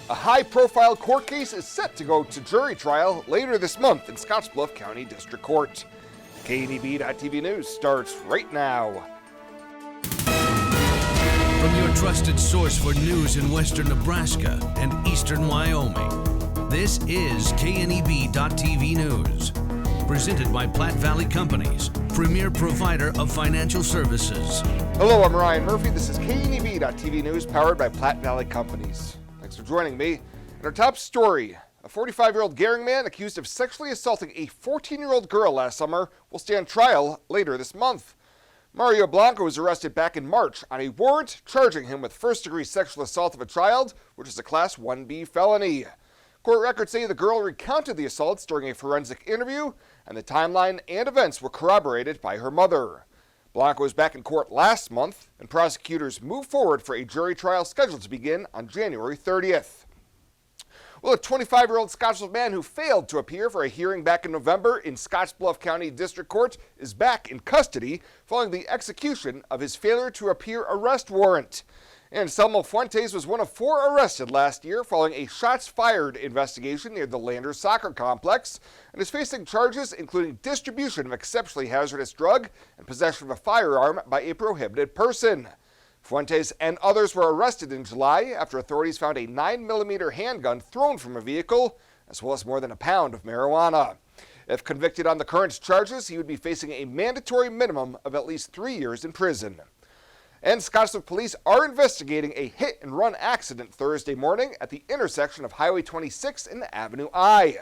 A high-profile court case is set to go to jury trial later this month in Scottsbluff County District Court. KNEB.TV News starts right now. From your trusted source for news in western Nebraska and eastern Wyoming, this is KNEB.TV News. Presented by Platte Valley Companies, premier provider of financial services. Hello, I'm Ryan Murphy. This is KNEB.TV News powered by Platte Valley Companies. Thanks for joining me. In our top story, a 45-year-old Gering man accused of sexually assaulting a 14-year-old girl last summer will stand trial later this month. Mario Blanco was arrested back in March on a warrant charging him with first-degree sexual assault of a child, which is a Class 1B felony. Court records say the girl recounted the assaults during a forensic interview, and the timeline and events were corroborated by her mother. Blanco was back in court last month, and prosecutors moved forward for a jury trial scheduled to begin on January 30th. Well, a 25-year-old Scottsbluff man who failed to appear for a hearing back in November in Scottsbluff County District Court is back in custody following the execution of his failure to appear arrest warrant. Anselmo Fuentes was one of 4 arrested last year following a shots-fired investigation near the Landers Soccer Complex and is facing charges including distribution of exceptionally hazardous drug and possession of a firearm by a prohibited person. Fuentes and others were arrested in July after authorities found a 9mm handgun thrown from a vehicle, as well as more than a pound of marijuana. If convicted on the current charges, he would be facing a mandatory minimum of at least 3 years in prison. And Scottsbluff police are investigating a hit-and-run accident Thursday morning at the intersection of Highway 26 and Avenue I.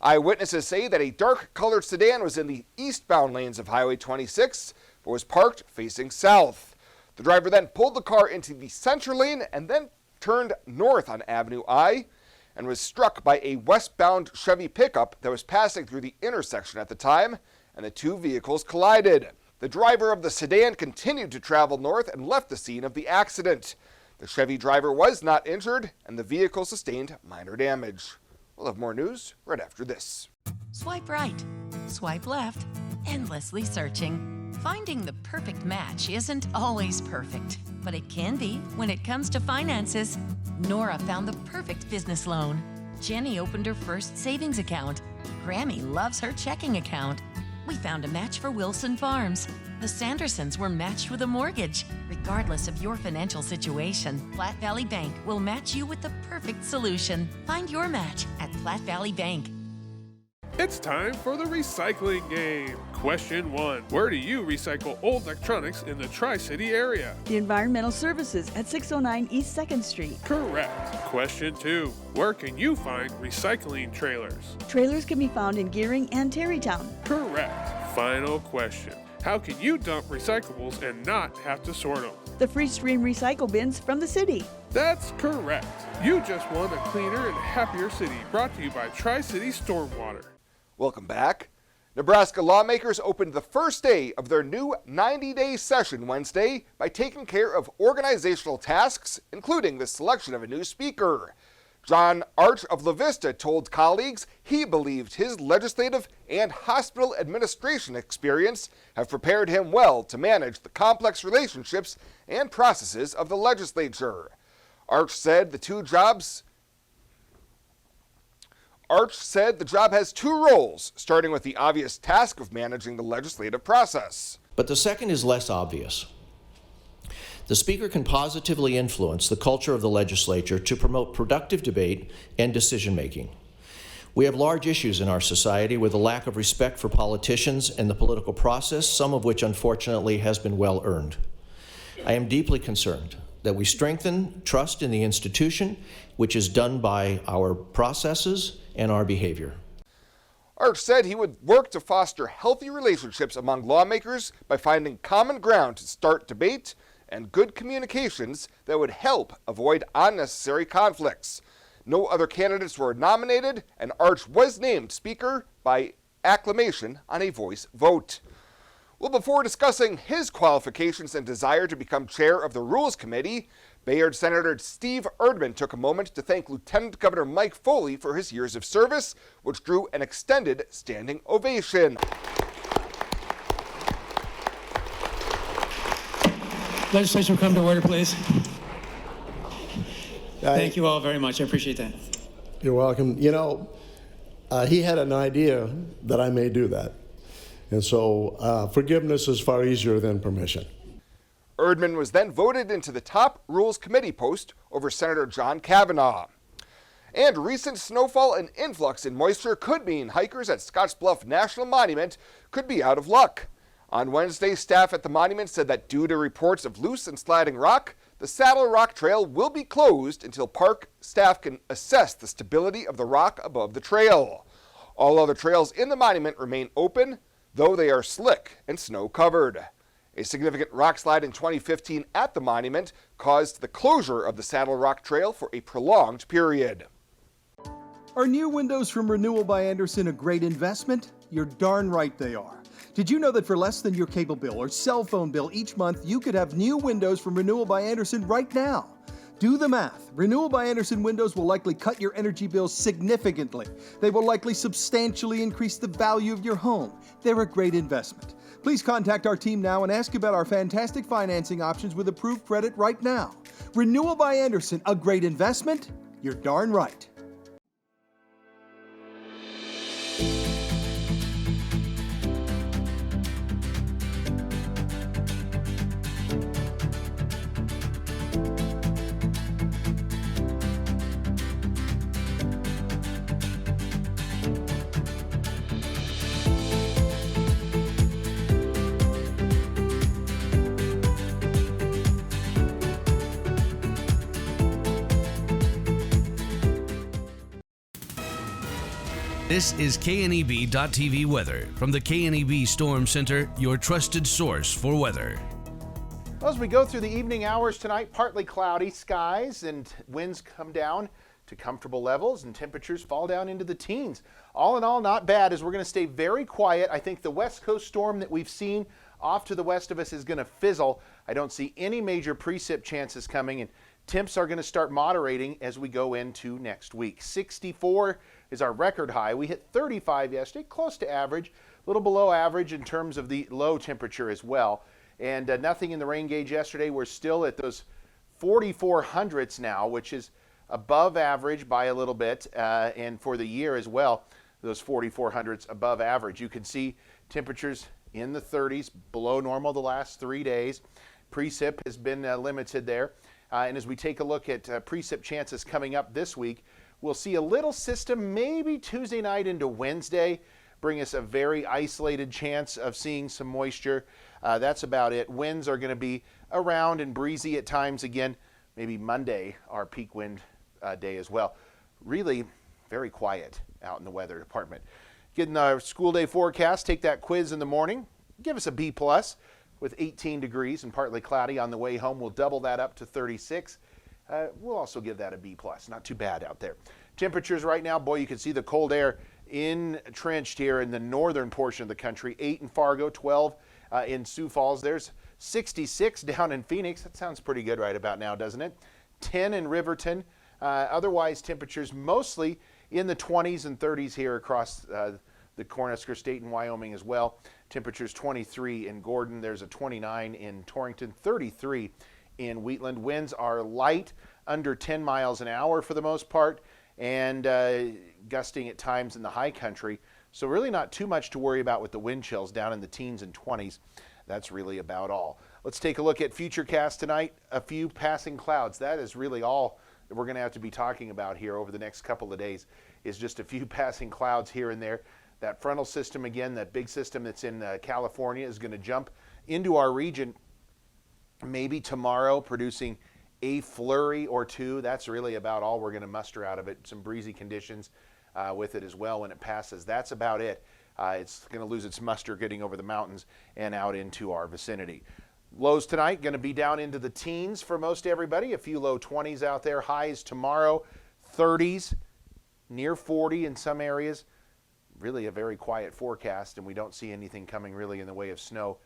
Eyewitnesses say that a dark-colored sedan was in the eastbound lanes of Highway 26, but was parked facing south. The driver then pulled the car into the center lane and then turned north on Avenue I and was struck by a westbound Chevy pickup that was passing through the intersection at the time, and the two vehicles collided. The driver of the sedan continued to travel north and left the scene of the accident. The Chevy driver was not injured, and the vehicle sustained minor damage. We'll have more news right after this. Swipe right, swipe left, endlessly searching. Finding the perfect match isn't always perfect, but it can be when it comes to finances. Nora found the perfect business loan. Jenny opened her first savings account. Grammy loves her checking account. We found a match for Wilson Farms. The Sandersons were matched with a mortgage. Regardless of your financial situation, Platte Valley Bank will match you with the perfect solution. Find your match at Platte Valley Bank. It's time for the recycling game. Question 1. Where do you recycle old electronics in the Tri-City area? The Environmental Services at 609 East 2nd Street. Correct. Question 2. Where can you find recycling trailers? Trailers can be found in Gering and Terrytown. Correct. Final question. How can you dump recyclables and not have to sort them? The free stream recycle bins from the city. That's correct. You just won a cleaner and happier city, brought to you by Tri-City Stormwater. Welcome back. Nebraska lawmakers opened the first day of their new 90-day session Wednesday by taking care of organizational tasks, including the selection of a new speaker. John Arch of La Vista told colleagues he believed his legislative and hospital administration experience have prepared him well to manage the complex relationships and processes of the legislature. Arch said the job has 2 roles, starting with the obvious task of managing the legislative process. But the second is less obvious. The Speaker can positively influence the culture of the legislature to promote productive debate and decision-making. We have large issues in our society with a lack of respect for politicians and the political process, some of which unfortunately has been well earned. I am deeply concerned that we strengthen trust in the institution, which is done by our processes and our behavior. Arch said he would work to foster healthy relationships among lawmakers by finding common ground to start debate and good communications that would help avoid unnecessary conflicts. No other candidates were nominated, and Arch was named Speaker by acclamation on a voice vote. Well, before discussing his qualifications and desire to become chair of the Rules Committee, Bayard Senator Steve Erdman took a moment to thank Lieutenant Governor Mike Foley for his years of service, which drew an extended standing ovation. Legislature will come to order, please. Thank you all very much. I appreciate that. You're welcome. You know, he had an idea that I may do that. And so forgiveness is far easier than permission. Erdman was then voted into the top Rules Committee post over Senator John Kavanaugh. And recent snowfall and influx in moisture could mean hikers at Scottsbluff National Monument could be out of luck. On Wednesday, staff at the monument said that due to reports of loose and sliding rock, the Saddle Rock Trail will be closed until park staff can assess the stability of the rock above the trail. All other trails in the monument remain open, though they are slick and snow-covered. A significant rock slide in 2015 at the monument caused the closure of the Saddle Rock Trail for a prolonged period. Are new windows from Renewal by Andersen a great investment? You're darn right they are. Did you know that for less than your cable bill or cell phone bill each month, you could have new windows from Renewal by Andersen right now? Do the math. Renewal by Andersen windows will likely cut your energy bills significantly. They will likely substantially increase the value of your home. They're a great investment. Please contact our team now and ask about our fantastic financing options with approved credit right now. Renewal by Andersen, a great investment? You're darn right. This is KNEB.TV weather from the KNEB Storm Center, your trusted source for weather. Well, as we go through the evening hours tonight, partly cloudy skies and winds come down to comfortable levels and temperatures fall down into the teens. All in all, not bad as we're going to stay very quiet. I think the West Coast storm that we've seen off to the west of us is going to fizzle. I don't see any major precip chances coming, and temps are going to start moderating as we go into next week. 64 is our record high. We hit 35 yesterday, close to average, a little below average in terms of the low temperature as well. And nothing in the rain gauge yesterday. We're still at those 4400s now, which is above average by a little bit. And for the year as well, those 4400s above average. You can see temperatures in the 30s, below normal the last 3 days. Precip has been limited there. And as we take a look at precip chances coming up this week, we'll see a little system maybe Tuesday night into Wednesday bring us a very isolated chance of seeing some moisture. That's about it. Winds are going to be around and breezy at times again. Maybe Monday, our peak wind day as well. Really very quiet out in the weather department. Getting our school day forecast, take that quiz in the morning. Give us a B+ with 18 degrees and partly cloudy on the way home. We'll double that up to 36. We'll also give that a B+. Not too bad out there. Temperatures right now, boy, you can see the cold air entrenched here in the northern portion of the country. 8 in Fargo, 12 in Sioux Falls. There's 66 down in Phoenix. That sounds pretty good right about now, doesn't it? 10 in Riverton. Otherwise, temperatures mostly in the 20s and 30s here across the Cornhusker State and Wyoming as well. Temperatures 23 in Gordon. There's a 29 in Torrington, 33 in Wheatland. Winds are light, under 10 miles an hour for the most part, and gusting at times in the high country. So really not too much to worry about with the wind chills down in the teens and 20s. That's really about all. Let's take a look at Futurecast tonight. A few passing clouds. That is really all that we're going to have to be talking about here over the next couple of days, is just a few passing clouds here and there. That frontal system, again, that big system that's in California, is going to jump into our region maybe tomorrow, producing a flurry or two. That's really about all we're going to muster out of it. Some breezy conditions with it as well when it passes. That's about it. It's going to lose its muster getting over the mountains and out into our vicinity. Lows tonight going to be down into the teens for most everybody. A few low 20s out there. Highs tomorrow, 30s, near 40 in some areas. Really a very quiet forecast, and we don't see anything coming really in the way of snow.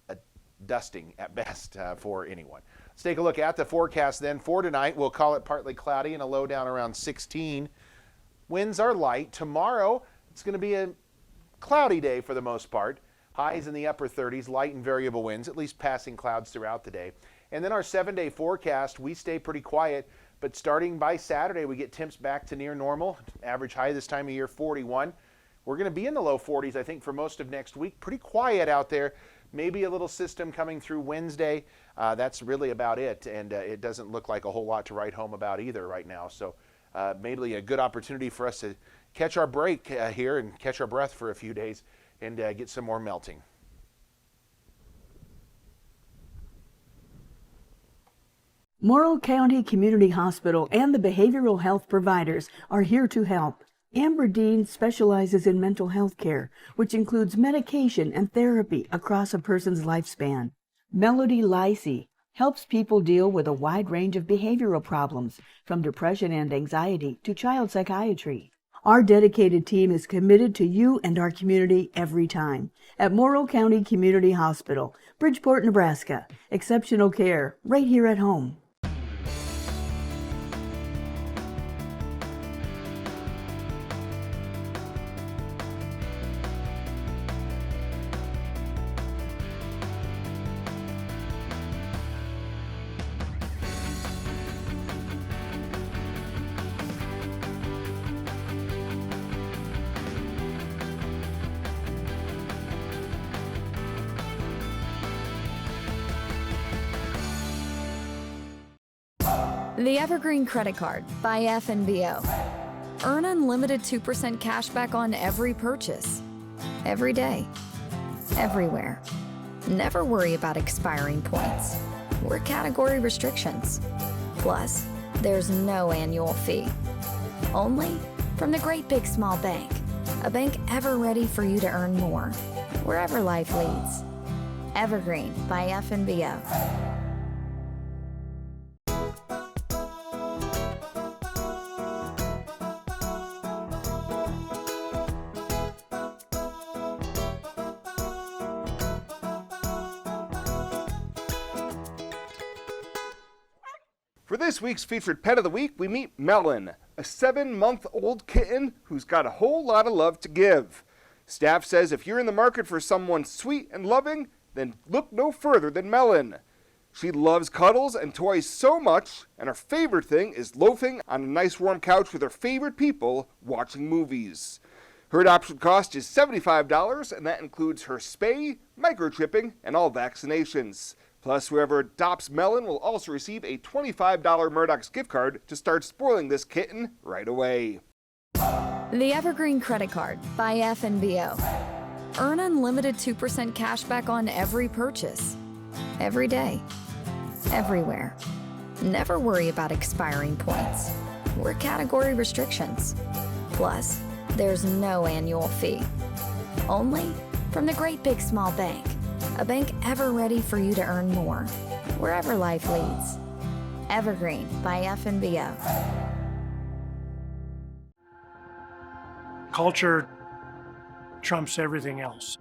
A dusting at best for anyone. Let's take a look at the forecast then for tonight. We'll call it partly cloudy and a low down around 16. Winds are light. Tomorrow, it's going to be a cloudy day for the most part. Highs in the upper 30s, light and variable winds, at least passing clouds throughout the day. And then our 7-day forecast, we stay pretty quiet. But starting by Saturday, we get temps back to near normal. Average high this time of year, 41. We're going to be in the low 40s, I think, for most of next week. Pretty quiet out there. Maybe a little system coming through Wednesday. That's really about it. And it doesn't look like a whole lot to write home about either right now. So maybe a good opportunity for us to catch our break here and catch our breath for a few days and get some more melting. Morrill County Community Hospital and the behavioral health providers are here to help. Amber Dean specializes in mental health care, which includes medication and therapy across a person's lifespan. Melody Lacey helps people deal with a wide range of behavioral problems, from depression and anxiety to child psychiatry. Our dedicated team is committed to you and our community every time. At Morrill County Community Hospital, Bridgeport, Nebraska. Exceptional care right here at home. The Evergreen Credit Card by FNBO. Earn unlimited 2% cash back on every purchase. Every day. Everywhere. Never worry about expiring points or category restrictions. Plus, there's no annual fee. Only from the Great Big Small Bank. A bank ever ready for you to earn more, wherever life leads. Evergreen by FNBO. For this week's featured pet of the week, we meet Melon, a 7-month-old kitten who's got a whole lot of love to give. Staff says if you're in the market for someone sweet and loving, then look no further than Melon. She loves cuddles and toys so much, and her favorite thing is loafing on a nice warm couch with her favorite people watching movies. Her adoption cost is $75, and that includes her spay, microchipping, and all vaccinations. Plus, whoever adopts Melon will also receive a $25 Murdoch's gift card to start spoiling this kitten right away. The Evergreen Credit Card by FNBO. Earn unlimited 2% cash back on every purchase. Every day. Everywhere. Never worry about expiring points or category restrictions. Plus, there's no annual fee. Only from the Great Big Small Bank. A bank ever ready for you to earn more, wherever life leads. Evergreen by FNBO. Culture trumps everything else.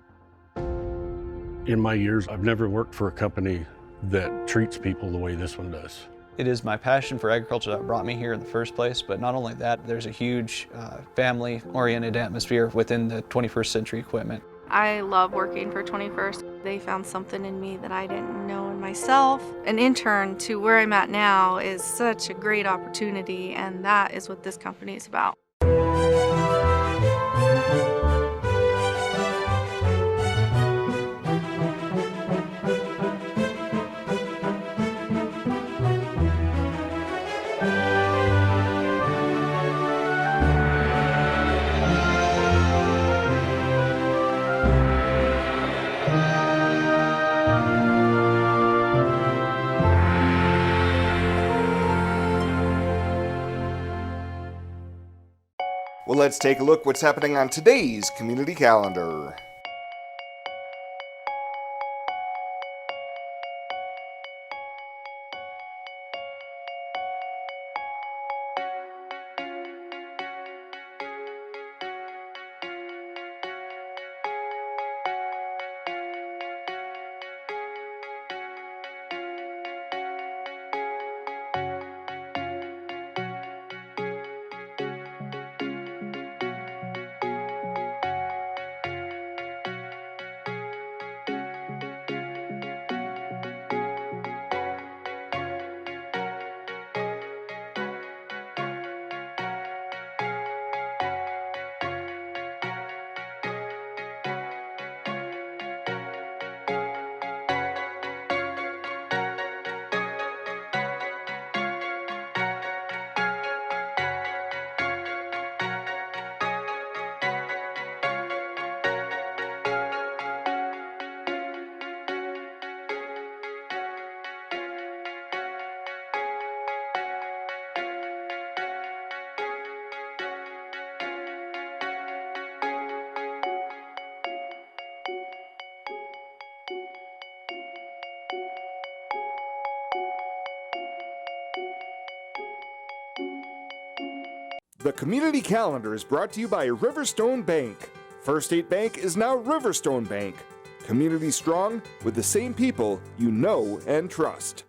In my years, I've never worked for a company that treats people the way this one does. It is my passion for agriculture that brought me here in the first place, but not only that, there's a huge family-oriented atmosphere within the 21st Century Equipment. I love working for 21st. They found something in me that I didn't know in myself. An intern to where I'm at now is such a great opportunity, and that is what this company is about. Well, let's take a look what's happening on today's community calendar. The Community Calendar is brought to you by Riverstone Bank. First State Bank is now Riverstone Bank. Community strong with the same people you know and trust.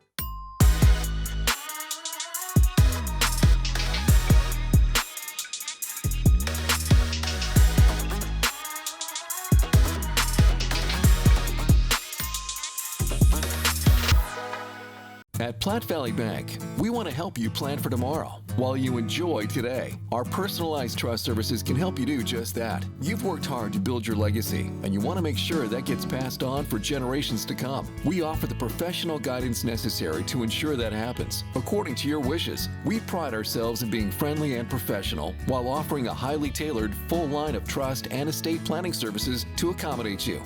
At Platte Valley Bank, we want to help you plan for tomorrow while you enjoy today. Our personalized trust services can help you do just that. You've worked hard to build your legacy, and you want to make sure that gets passed on for generations to come. We offer the professional guidance necessary to ensure that happens, according to your wishes. We pride ourselves in being friendly and professional while offering a highly tailored, full line of trust and estate planning services to accommodate you.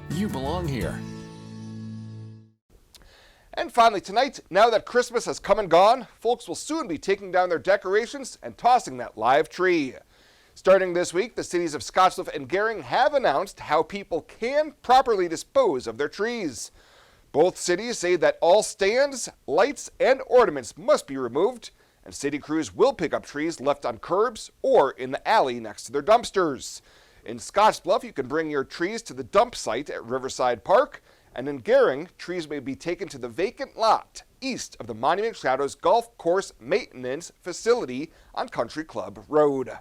You belong here. And finally tonight, now that Christmas has come and gone, folks will soon be taking down their decorations and tossing that live tree. Starting this week, the cities of Scottsbluff and Gering have announced how people can properly dispose of their trees. Both cities say that all stands, lights, and ornaments must be removed, and city crews will pick up trees left on curbs or in the alley next to their dumpsters. In Scottsbluff, you can bring your trees to the dump site at Riverside Park, and in Gering, trees may be taken to the vacant lot east of the Monument Shadows Golf Course Maintenance Facility on Country Club Road.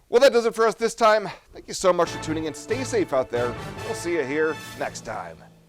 Well, that does it for us this time. Thank you so much for tuning in. Stay safe out there. We'll see you here next time.